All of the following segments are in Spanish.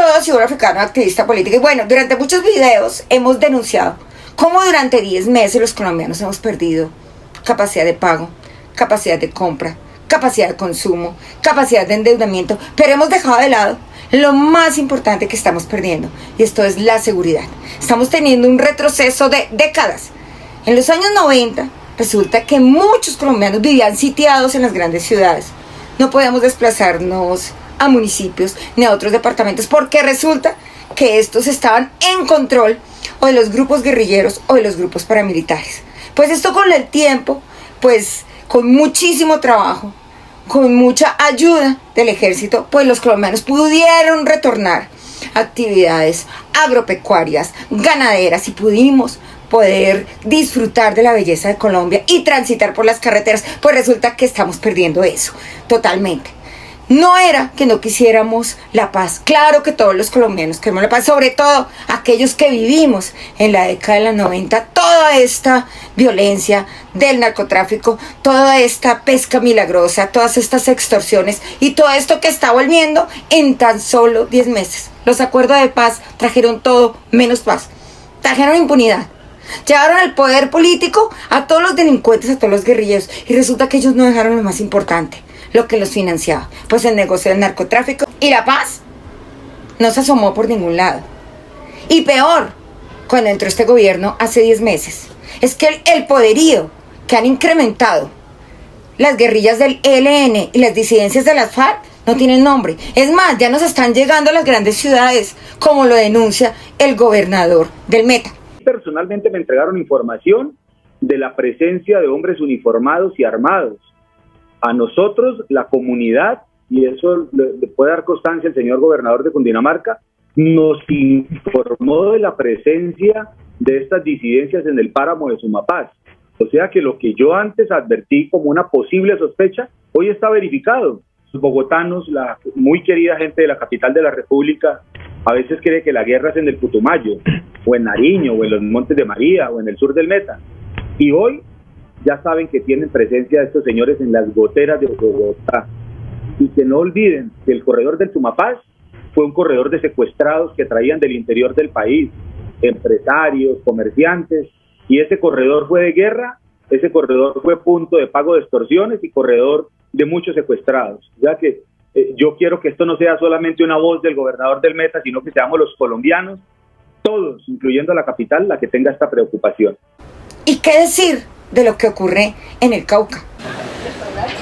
todo ciudadano africano, activista político. Y bueno, durante muchos videos hemos denunciado cómo durante 10 meses los colombianos hemos perdido capacidad de pago, capacidad de compra, capacidad de consumo, capacidad de endeudamiento, pero hemos dejado de lado lo más importante que estamos perdiendo, y esto es la seguridad. Estamos teniendo un retroceso de décadas. En los años 90 resulta que muchos colombianos vivían sitiados en las grandes ciudades. No podíamos desplazarnos a municipios ni a otros departamentos porque resulta que estos estaban en control o de los grupos guerrilleros o de los grupos paramilitares. Pues esto con el tiempo, pues con muchísimo trabajo, con mucha ayuda del ejército, pues los colombianos pudieron retornar a actividades agropecuarias, ganaderas, y pudimos poder disfrutar de la belleza de Colombia y transitar por las carreteras. Pues resulta que estamos perdiendo eso totalmente. No era que no quisiéramos la paz, claro que todos los colombianos queremos la paz, sobre todo aquellos que vivimos en la década de los 90, toda esta violencia del narcotráfico, toda esta pesca milagrosa, todas estas extorsiones y todo esto que está volviendo en tan solo 10 meses. Los acuerdos de paz trajeron todo menos paz, trajeron impunidad. Llevaron al poder político a todos los delincuentes, a todos los guerrilleros, y resulta que ellos no dejaron lo más importante, lo que los financiaba, pues el negocio del narcotráfico. Y la paz no se asomó por ningún lado. Y peor, cuando entró este gobierno hace 10 meses, es que el poderío que han incrementado las guerrillas del ELN y las disidencias de las FARC no tienen nombre. Es más, ya nos están llegando a las grandes ciudades, como lo denuncia el gobernador del Meta. Personalmente me entregaron información de la presencia de hombres uniformados y armados. A nosotros, la comunidad, y eso le puede dar constancia el señor gobernador de Cundinamarca, nos informó de la presencia de estas disidencias en el páramo de Sumapaz. O sea que lo que yo antes advertí como una posible sospecha, hoy está verificado. Los bogotanos, la muy querida gente de la capital de la República, a veces cree que la guerra es en el Putumayo, o en Nariño, o en los Montes de María, o en el sur del Meta. Y hoy ya saben que tienen presencia de estos señores en las goteras de Bogotá. Y que no olviden que el corredor del Sumapaz fue un corredor de secuestrados que traían del interior del país, empresarios, comerciantes, y ese corredor fue de guerra, ese corredor fue punto de pago de extorsiones y corredor de muchos secuestrados. Ya que yo quiero que esto no sea solamente una voz del gobernador del Meta, sino que seamos los colombianos, todos, incluyendo la capital, la que tenga esta preocupación. ¿Y qué decir de lo que ocurre en el Cauca?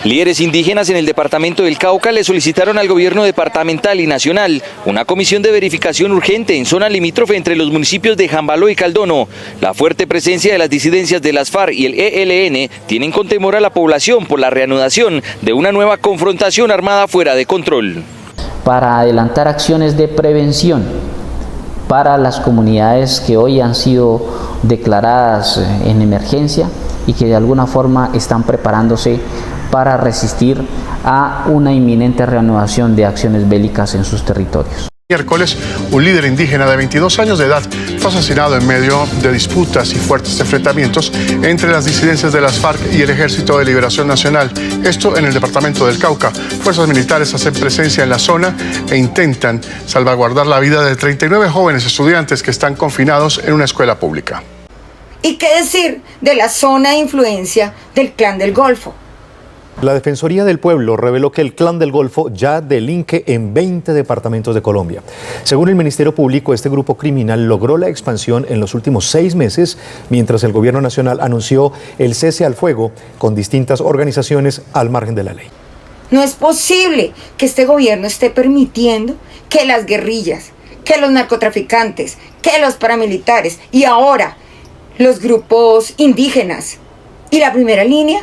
Líderes indígenas en el departamento del Cauca le solicitaron al gobierno departamental y nacional una comisión de verificación urgente en zona limítrofe entre los municipios de Jambaló y Caldono. La fuerte presencia de las disidencias de las FARC y el ELN tienen con temor a la población por la reanudación de una nueva confrontación armada fuera de control. Para adelantar acciones de prevención para las comunidades que hoy han sido declaradas en emergencia y que de alguna forma están preparándose para resistir a una inminente reanudación de acciones bélicas en sus territorios. Miércoles, un líder indígena de 22 años de edad fue asesinado en medio de disputas y fuertes enfrentamientos entre las disidencias de las FARC y el Ejército de Liberación Nacional. Esto en el departamento del Cauca. Fuerzas militares hacen presencia en la zona e intentan salvaguardar la vida de 39 jóvenes estudiantes que están confinados en una escuela pública. ¿Y qué decir de la zona de influencia del Clan del Golfo? La Defensoría del Pueblo reveló que el Clan del Golfo ya delinque en 20 departamentos de Colombia. Según el Ministerio Público, este grupo criminal logró la expansión en los últimos 6 meses, mientras el Gobierno Nacional anunció el cese al fuego con distintas organizaciones al margen de la ley. No es posible que este gobierno esté permitiendo que las guerrillas, que los narcotraficantes, que los paramilitares y ahora los grupos indígenas y la primera línea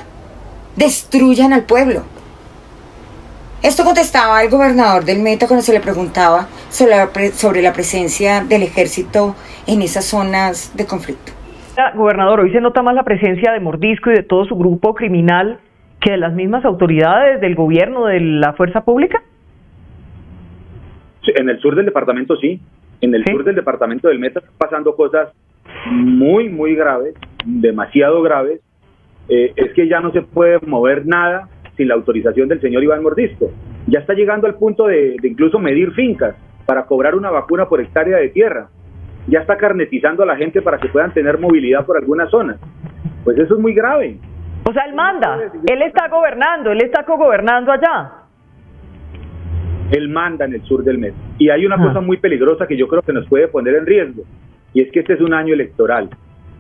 destruyan al pueblo. Esto contestaba el gobernador del Meta cuando se le preguntaba sobre la presencia del ejército en esas zonas de conflicto. Gobernador, hoy se nota más la presencia de Mordisco y de todo su grupo criminal que de las mismas autoridades del gobierno, de la fuerza pública. En el sur del departamento sí, en el sur del departamento del Meta están pasando cosas muy, muy graves, demasiado graves. Es que ya no se puede mover nada sin la autorización del señor Iván Mordisco. Ya está llegando al punto de incluso medir fincas. para cobrar una vacuna por hectárea de tierra. Ya está carnetizando a la gente para que puedan tener movilidad por algunas zonas. Pues eso es muy grave. O sea, él manda, él está gobernando, él está cogobernando allá. Él manda en el sur del mes. Y hay una cosa muy peligrosa que yo creo que nos puede poner en riesgo, y es que este es un año electoral.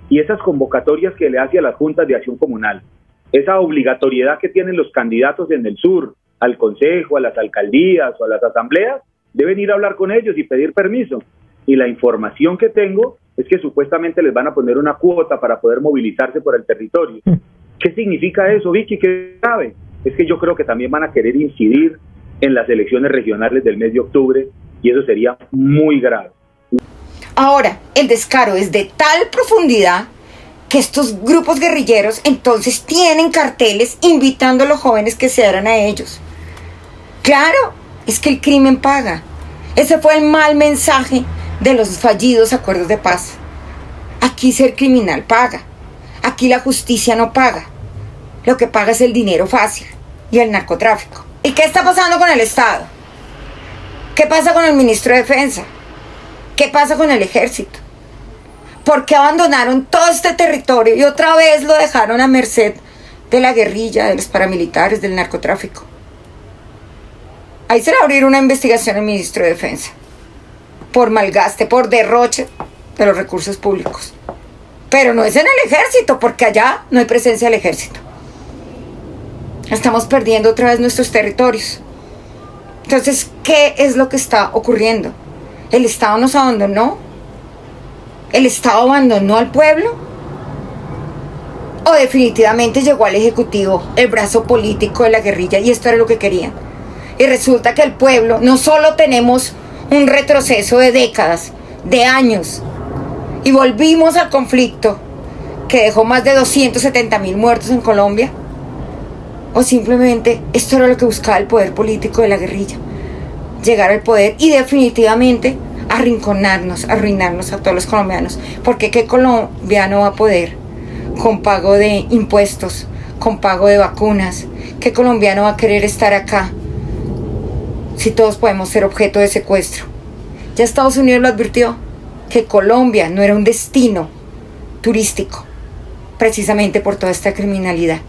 Y esas convocatorias que le hace a las juntas de acción comunal, esa obligatoriedad que tienen los candidatos en el sur, al consejo, a las alcaldías o a las asambleas, deben ir a hablar con ellos y pedir permiso. Y la información que tengo es que supuestamente les van a poner una cuota para poder movilizarse por el territorio. ¿Qué significa eso, Vicky? ¿Qué sabe? Es que yo creo que también van a querer incidir en las elecciones regionales del mes de octubre, y eso sería muy grave. Ahora, el descaro es de tal profundidad que estos grupos guerrilleros entonces tienen carteles invitando a los jóvenes que se adhieran a ellos. Claro, es que el crimen paga. Ese fue el mal mensaje de los fallidos acuerdos de paz. Aquí ser criminal paga. Aquí la justicia no paga. Lo que paga es el dinero fácil y el narcotráfico. ¿Y qué está pasando con el Estado? ¿Qué pasa con el ministro de Defensa? ¿Qué pasa con el ejército? ¿Por qué abandonaron todo este territorio y otra vez lo dejaron a merced de la guerrilla, de los paramilitares, del narcotráfico? Ahí se le abrió una investigación al ministro de Defensa por malgaste, por derroche de los recursos públicos. Pero no es en el ejército, porque allá no hay presencia del ejército. Estamos perdiendo otra vez nuestros territorios. Entonces, ¿qué es lo que está ocurriendo? ¿El Estado nos abandonó? ¿El Estado abandonó al pueblo? ¿O definitivamente llegó al Ejecutivo el brazo político de la guerrilla y esto era lo que querían? Y resulta que el pueblo, no solo tenemos un retroceso de décadas, de años, y volvimos al conflicto que dejó más de 270.000 muertos en Colombia, o simplemente esto era lo que buscaba el poder político de la guerrilla, llegar al poder y definitivamente arrinconarnos, arruinarnos a todos los colombianos, porque ¿qué colombiano va a poder con pago de impuestos, con pago de vacunas? ¿Qué colombiano va a querer estar acá si todos podemos ser objeto de secuestro? Ya Estados Unidos lo advirtió, que Colombia no era un destino turístico, precisamente por toda esta criminalidad.